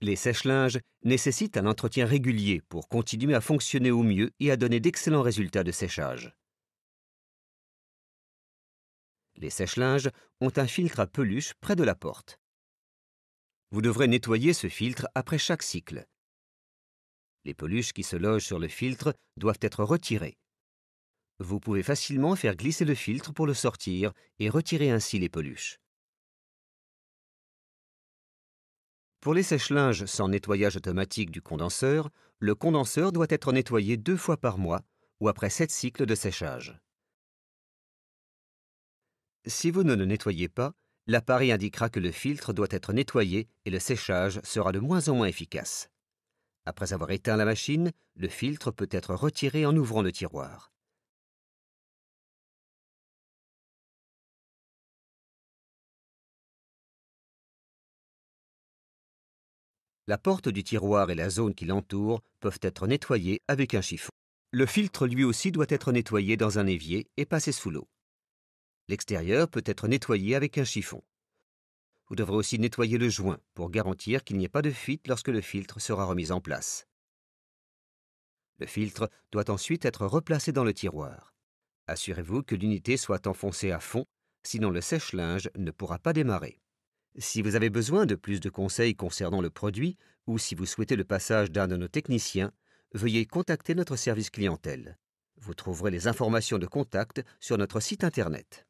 Les sèche-linges nécessitent un entretien régulier pour continuer à fonctionner au mieux et à donner d'excellents résultats de séchage. Les sèche-linges ont un filtre à peluche près de la porte. Vous devrez nettoyer ce filtre après chaque cycle. Les peluches qui se logent sur le filtre doivent être retirées. Vous pouvez facilement faire glisser le filtre pour le sortir et retirer ainsi les peluches. Pour les sèche-linges sans nettoyage automatique du condenseur, le condenseur doit être nettoyé 2 fois par mois ou après 7 cycles de séchage. Si vous ne le nettoyez pas, l'appareil indiquera que le filtre doit être nettoyé et le séchage sera de moins en moins efficace. Après avoir éteint la machine, le filtre peut être retiré en ouvrant le tiroir. La porte du tiroir et la zone qui l'entoure peuvent être nettoyées avec un chiffon. Le filtre lui aussi doit être nettoyé dans un évier et passé sous l'eau. L'extérieur peut être nettoyé avec un chiffon. Vous devrez aussi nettoyer le joint pour garantir qu'il n'y ait pas de fuite lorsque le filtre sera remis en place. Le filtre doit ensuite être replacé dans le tiroir. Assurez-vous que l'unité soit enfoncée à fond, sinon le sèche-linge ne pourra pas démarrer. Si vous avez besoin de plus de conseils concernant le produit ou si vous souhaitez le passage d'un de nos techniciens, veuillez contacter notre service clientèle. Vous trouverez les informations de contact sur notre site internet.